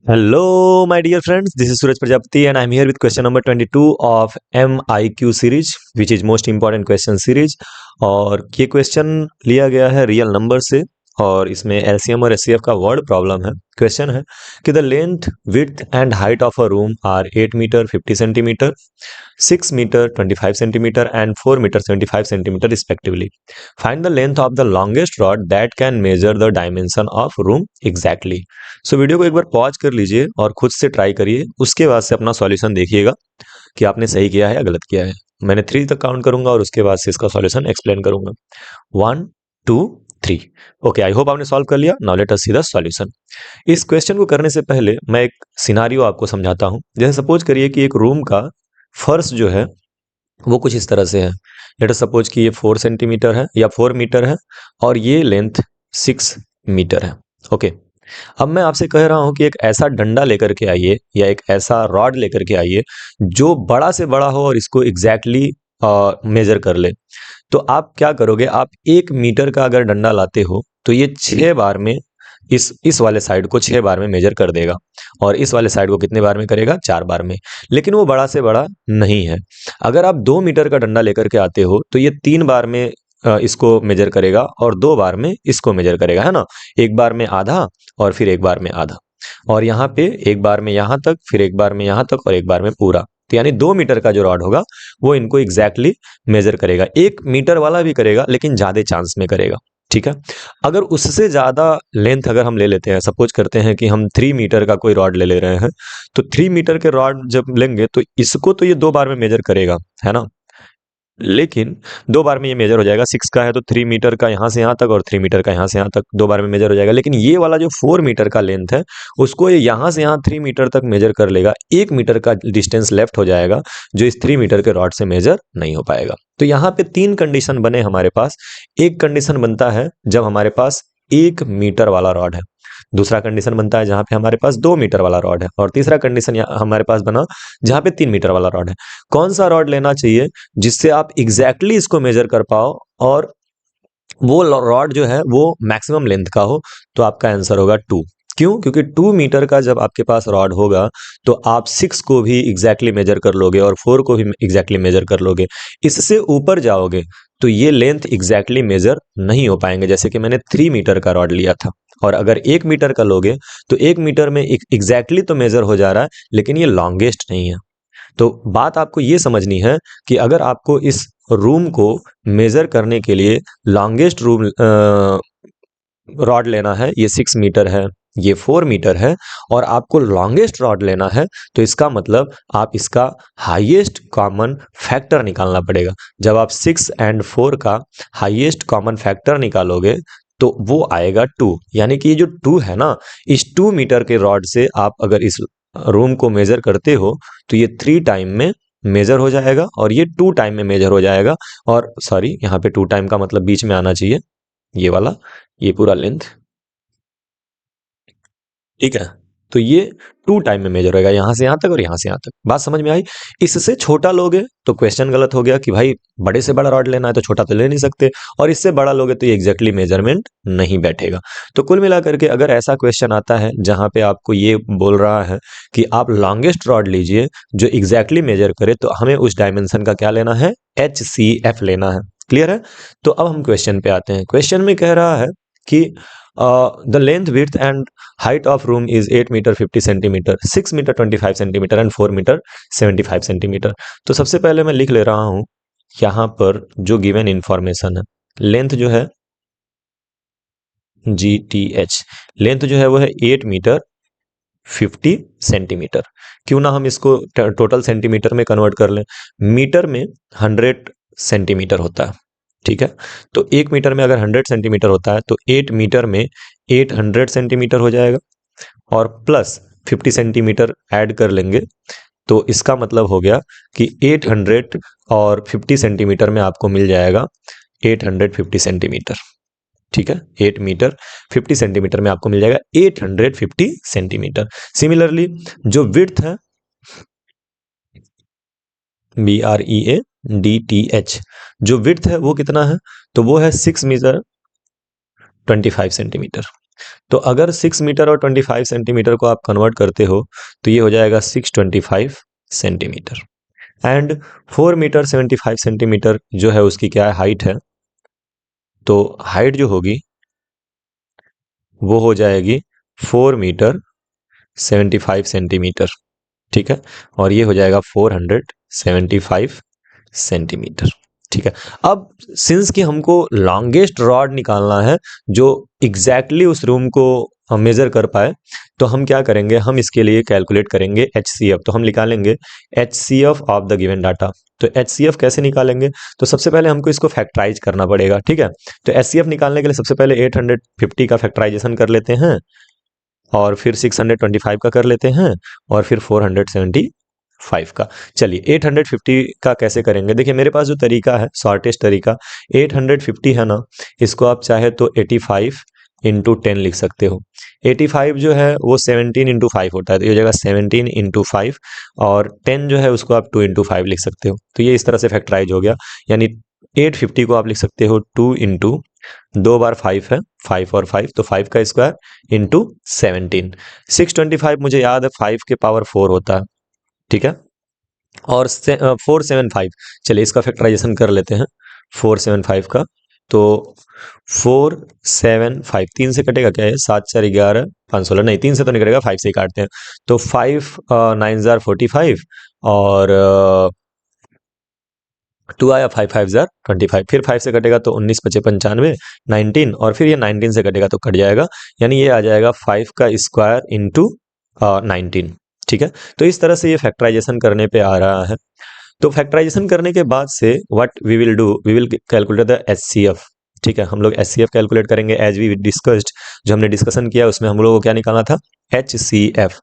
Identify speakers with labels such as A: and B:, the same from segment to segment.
A: Hello, my dear friends. This is Suraj Prajapati, and I'm here with question number 22 of MIQ series, which is most important question series. और ये question लिया गया है real number से और इसमें LCM और एचसीएफ का वर्ड प्रॉब्लम है। क्वेश्चन है कि the length width and height of a room are 8 metre 50 centimetre 6 meter 25 centimeter and 4 meter 75 centimeter respectively. Find the length of the longest rod that can measure the dimension of room exactly. So video को एक बार pause कर लीजिए और खुद से try करिए, उसके बाद से अपना सॉल्यूशन देखिएगा कि आपने सही किया है या गलत किया है। मैंने 3 तक काउंट करूंगा और उसके बाद से इसका सॉल्यूशन एक्सप्लेन करूंगा। 1 2 3। ओके, आई होप आपने सॉल्व कर लिया। Now let us see the solution. इस क्वेश्चन को करने से पहले मैं एक सिनारियो आपको समझाता हूं। जैसे सपोज करिए कि एक रूम का फर्श जो है वो कुछ इस तरह से है। लेट अस सपोज कि ये 4 सेंटीमीटर है या 4 मीटर है और ये लेंथ 6 मीटर है। ओके, अब मैं आपसे कह रहा हूं कि एक ऐसा डंडा लेकर के आइए या एक ऐसा रॉड लेकर के आइए जो बड़ा से बड़ा हो और इसको एग्जैक्टली मेजर कर ले। तो आप क्या करोगे? आप 1 मीटर का अगर डंडा लाते हो तो ये 6 बार में इस वाले साइड को 6 बार में मेजर कर देगा और इस वाले साइड को कितने बार में करेगा? 4 बार में। लेकिन वो बड़ा से बड़ा नहीं है। अगर आप 2 मीटर का डंडा लेकर के आते हो तो ये 3 बार में इसको मेजर करेगा और 2 बार में इसको मेजर करेगा, है ना? एक बार में आधा और फिर एक बार में आधा, और यहाँ पे एक बार में यहाँ तक, फिर एक बार में यहाँ तक और एक बार में पूरा। तो यानी 2 मीटर का जो रॉड होगा वो इनको एग्जैक्टली मेजर करेगा। 1 मीटर वाला भी करेगा लेकिन ज्यादा चांस में करेगा। ठीक है, अगर उससे ज्यादा लेंथ अगर हम ले लेते हैं, सपोज करते हैं कि हम 3 मीटर का कोई रॉड ले ले रहे हैं, तो 3 मीटर के रॉड जब लेंगे तो इसको तो ये 2 बार में मेजर करेगा, है ना? लेकिन 2 बार में ये मेजर हो जाएगा। 6 का है तो 3 मीटर का यहाँ से यहाँ तक और 3 मीटर का यहाँ से यहाँ तक 2 बार में मेजर हो जाएगा। लेकिन ये वाला जो 4 मीटर का लेंथ है उसको ये यहाँ से यहाँ 3 मीटर तक मेजर कर लेगा। 1 मीटर का डिस्टेंस लेफ्ट हो जाएगा जो इस 3 मीटर के रॉड से मेजर नहीं हो पाएगा। तो यहाँ पे 3 कंडीशन बने हमारे पास। एक कंडीशन बनता है जब हमारे पास 1 मीटर वाला रॉड है, दूसरा कंडीशन बनता है जहां पे हमारे पास 2 मीटर वाला रॉड है, और तीसरा कंडीशन हमारे पास बना जहां पे 3 मीटर वाला रॉड है। कौन सा रॉड लेना चाहिए जिससे आप एग्जैक्टली इसको मेजर कर पाओ और वो रॉड जो है वो मैक्सिमम लेंथ का हो? तो आपका आंसर होगा 2। क्यों? क्योंकि 2 मीटर का जब आपके पास रॉड होगा तो आप 6 को भी एग्जैक्टली मेजर कर लोगे और 4 को भी एग्जैक्टली मेजर कर लोगे। इससे ऊपर जाओगे तो ये लेंथ एग्जैक्टली मेजर नहीं हो पाएंगे। जैसे कि मैंने 3 मीटर का रॉड लिया था और अगर 1 मीटर का लोगे तो 1 मीटर में एग्जैक्टली तो मेजर हो जा रहा है लेकिन ये लॉन्गेस्ट नहीं है। तो बात आपको ये समझनी है कि अगर आपको इस रूम को मेजर करने के लिए लॉन्गेस्ट रूम रॉड लेना है, ये 6 मीटर है, ये 4 मीटर है, और आपको लॉन्गेस्ट रॉड लेना है, तो इसका मतलब आप इसका हाईएस्ट कॉमन फैक्टर निकालना पड़ेगा। जब आप 6 एंड 4 का हाईएस्ट कॉमन फैक्टर निकालोगे तो वो आएगा 2। यानी कि ये जो 2 है ना, इस 2 मीटर के रॉड से आप अगर इस रूम को मेजर करते हो तो ये 3 टाइम में मेजर हो जाएगा और ये 2 टाइम में मेजर हो जाएगा। और सॉरी, यहाँ पे 2 टाइम का मतलब बीच में आना चाहिए ये वाला, ये पूरा लेंथ। ठीक है, तो ये 2 टाइम में मेजर होएगा, यहाँ से यहाँ तक और यहाँ से यहाँ तक। बात समझ में आई? इससे छोटा लोगे तो क्वेश्चन गलत हो गया कि भाई बड़े से बड़ा रॉड लेना है तो छोटा तो ले नहीं सकते, और इससे बड़ा लोगे तो ये एग्जैक्टली मेजरमेंट नहीं बैठेगा। तो कुल मिलाकर के अगर ऐसा क्वेश्चन आता है जहां पे आपको ये बोल रहा है कि आप लॉन्गेस्ट रॉड लीजिए जो एग्जैक्टली मेजर करे, तो हमें उस डायमेंशन का क्या लेना है? HCF लेना है। क्लियर है? तो अब हम क्वेश्चन पे आते हैं। क्वेश्चन में कह रहा है कि the length, width and height of room is 8 meter 50 centimeter, 6 meter 25 centimeter and 4 meter 75 centimeter। तो सबसे पहले मैं लिख ले रहा हूं यहां पर जो गिवन इंफॉर्मेशन है। लेंथ जो है GTH, लेंथ जो है वो है 8 मीटर 50 सेंटीमीटर। क्यों ना हम इसको टोटल सेंटीमीटर में कन्वर्ट कर लें। मीटर में 100 सेंटीमीटर होता है, ठीक है? तो 1 मीटर में अगर 100 सेंटीमीटर होता है तो 8 मीटर में 800 सेंटीमीटर हो जाएगा और प्लस 50 सेंटीमीटर ऐड कर लेंगे, तो इसका मतलब हो गया कि 800 और 50 सेंटीमीटर में आपको मिल जाएगा 850 सेंटीमीटर। ठीक है, 8 मीटर 50 सेंटीमीटर में आपको मिल जाएगा 850 सेंटीमीटर। सिमिलरली जो विड्थ है BREADTH, जो विड्थ है वो कितना है? तो वो है 6 मीटर 25 सेंटीमीटर। तो अगर 6 मीटर और 25 सेंटीमीटर को आप कन्वर्ट करते हो तो ये हो जाएगा 625 सेंटीमीटर। एंड 4 मीटर 75 सेंटीमीटर जो है उसकी क्या है हाइट है, तो हाइट जो होगी वो हो जाएगी 4 मीटर 75 सेंटीमीटर, ठीक है, और ये हो जाएगा 475 सेंटीमीटर, ठीक है। अब सिंस कि हमको लॉन्गेस्ट रॉड निकालना है जो एग्जैक्टली उस रूम को मेजर कर पाए, तो हम क्या करेंगे, हम इसके लिए कैलकुलेट करेंगे HCF। तो हम निकालेंगे HCF of the given data. तो HCF कैसे निकालेंगे, तो सबसे पहले हमको इसको फैक्टराइज करना पड़ेगा, ठीक है। तो HCF निकालने के लिए सबसे पहले 850 का फैक्टराइजेशन कर लेते हैं, और फिर 625 का कर लेते हैं, और फिर 475 का। चलिए 850 का कैसे करेंगे, देखिए मेरे पास जो तरीका है, शॉर्टेस्ट तरीका 850 है ना, इसको आप चाहे तो 85 इंटू 10 लिख सकते हो। 85 जो है वो 17 इंटू 5 होता है, तो ये हो जाएगा 17 इंटू 5, और 10 जो है उसको आप 2 इंटू 5 लिख सकते हो। तो ये इस तरह से फैक्टराइज हो गया, यानी 850 को आप लिख सकते हो 2 इंटू, 2 बार 5 है, 5 और 5, तो 5 का स्क्वायर इंटू 17। 625 मुझे याद है 5 के पावर 4 होता है, ठीक है, और 475, चलिए इसका फैक्टराइजेशन कर लेते हैं 475 का। तो 475 3 से कटेगा क्या है, 7 4 11 5 16, नहीं 3 से तो नहीं कटेगा, 5 से ही काटते हैं। तो 5 9 जार 45, और 2 आया, 5 5 जार 25, फिर 5 से कटेगा तो 19 पचे 95 19, और फिर ये 19 से कटेगा तो कट जाएगा, यानी ये आ जाएगा 5 का स्क्वायर इंटू 19, ठीक है। तो इस तरह से ये फैक्टराइजेशन करने पे आ रहा है। तो फैक्टराइजेशन करने के बाद से what we will do, we will calculate the HCF, ठीक है। हम लोग HCF कैलकुलेट करेंगे एज वी डिस्कस्ड, जो हमने डिस्कशन किया उसमें हम लोगों को क्या निकालना था, HCF।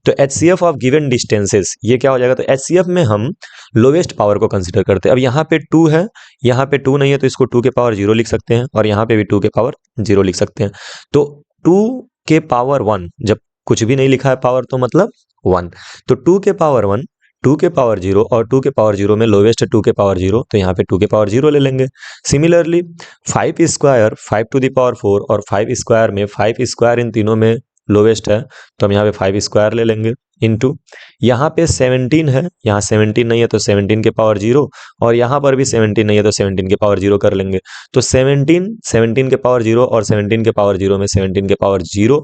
A: तो HCF ऑफ गिवन डिस्टेंसेस ये क्या हो जाएगा, तो HCF में हम लोवेस्ट पावर को कंसीडर करते हैं। अब यहाँ पे 2 है, यहाँ पे 2 नहीं है, तो इसको 2 के पावर 0 लिख सकते हैं, और यहाँ पे भी 2 के पावर 0 लिख सकते हैं। तो 2 के पावर 1, जब कुछ भी नहीं लिखा है पावर तो मतलब 1, तो 2 के पावर 1, 2 के पावर 0, और 2 के पावर 0 में लोवेस्ट है 2 के पावर 0, तो यहाँ पे 2 के पावर 0 ले लेंगे। Similarly 5 square 5 to the power 4, और 5 स्क्वायर में 5 स्क्वायर इन तीनों में लोवेस्ट है, तो हम यहाँ पे 5 स्क्वायर ले लेंगे, इनटू यहाँ पे 17 है, यहाँ 17 नहीं है तो 17 के पावर 0, और यहाँ पर भी 17 नहीं है तो 17 के पावर 0 कर लेंगे। तो 17 के पावर 0, और 17 के पावर 0 में 17 के पावर 0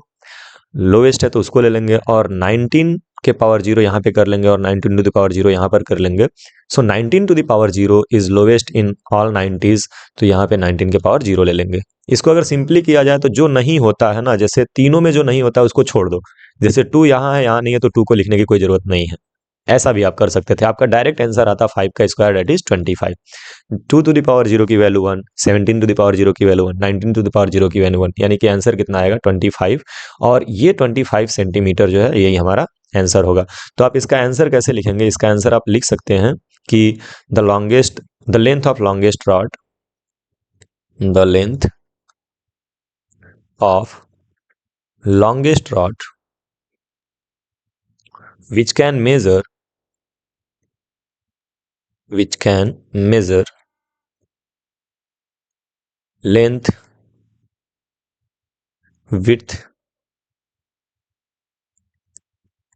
A: लोवेस्ट है तो उसको ले लेंगे, और 19 के पावर 0 यहाँ पे कर लेंगे, और 19 टू द पावर 0 यहाँ पर कर लेंगे। So 19 to the power 0 is lowest in all 90s, तो यहाँ पे 19 के पावर 0 ले लेंगे। इसको अगर सिंपली किया जाए तो जो नहीं होता है ना, जैसे तीनों में जो नहीं होता है उसको छोड़ दो, जैसे 2 यहाँ है यहाँ नहीं है तो 2 को लिखने की कोई जरूरत नहीं है, ऐसा भी आप कर सकते थे। आपका डायरेक्ट आंसर आता 5 का square that is 25। 2 to the power 0 की वैल्यू 1, 17 टू द पावर 0 की वैल्यू 1, 19 टू द पावर 0 की वैल्यू 1, यानी कि आंसर कितना आएगा 25, और ये 25 सेंटीमीटर जो है यही हमारा आंसर होगा। तो आप इसका आंसर कैसे लिखेंगे, इसका आंसर आप लिख सकते हैं कि the length of longest rod, the length of longest rod which can measure length, width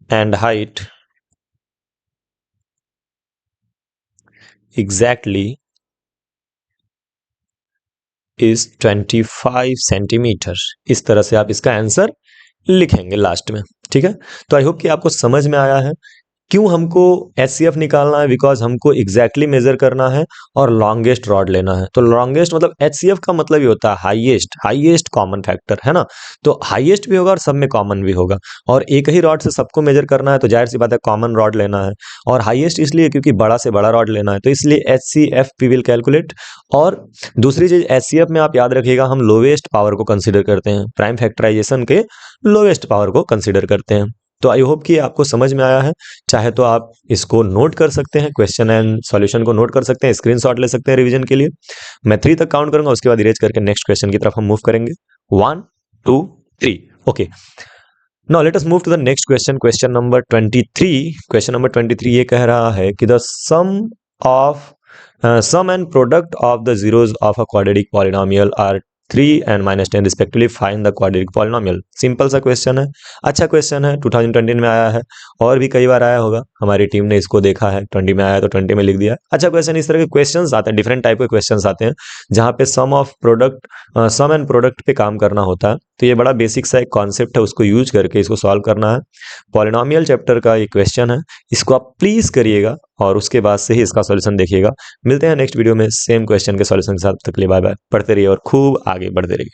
A: and height exactly is 25 centimetre. इस तरह से आप इसका आंसर लिखेंगे लास्ट में, ठीक है। तो आई होप कि आपको समझ में आया है क्यों हमको HCF निकालना है, बिकॉज हमको एग्जैक्टली मेजर करना है और लॉन्गेस्ट रॉड लेना है। तो लॉन्गेस्ट मतलब HCF का मतलब ये होता है हाईएस्ट कॉमन फैक्टर, है ना। तो हाईएस्ट भी होगा और सब में कॉमन भी होगा, और एक ही रॉड से सबको मेजर करना है तो जाहिर सी बात है कॉमन रॉड लेना है, और हाईएस्ट इसलिए क्योंकि बड़ा से बड़ा रॉड लेना है, तो इसलिए HCF वी विल कैलकुलेट। और दूसरी चीज HCF में आप याद रखिएगा हम लोवेस्ट पावर को कंसिडर करते हैं, प्राइम फैक्टराइजेशन के लोवेस्ट पावर को कंसिडर करते हैं। तो आई होप कि आपको समझ में आया है। चाहे तो आप इसको नोट कर सकते हैं, क्वेश्चन एंड सॉल्यूशन को नोट कर सकते हैं, स्क्रीनशॉट ले सकते हैं रिवीजन के लिए। मैं 3 तक काउंट करूंगा, उसके बाद इरेज करके नेक्स्ट क्वेश्चन की तरफ हम मूव करेंगे। 1 2 3 okay. Now let us move to the next question, question number 23। Question number 23 ये कह रहा है कि the sum and product of the zeros of a quadratic polynomial are 3 and -10 respectively find the quadratic polynomial. Simple सा question है, अच्छा question है, 2020 में आया है और भी कई बार आया होगा, हमारी टीम ने इसको देखा है, 20 में आया तो 20 में लिख दिया। अच्छा क्वेश्चन, इस तरह के क्वेश्चंस आते हैं, डिफरेंट टाइप के क्वेश्चंस आते हैं जहाँ पे सम एंड प्रोडक्ट पे काम करना होता है। तो ये बड़ा बेसिक सा एक कॉन्सेप्ट है, उसको यूज करके इसको सॉल्व करना है। पॉलिनोमियल चैप्टर का ये क्वेश्चन है, इसको आप प्लीज करिएगा और उसके बाद से ही इसका सॉल्यूशन देखिएगा। मिलते हैं नेक्स्ट वीडियो में सेम क्वेश्चन के सॉल्यूशन के साथ, तक के लिए बाय बाय। पढ़ते रहिए और खूब आगे बढ़ते रहिए।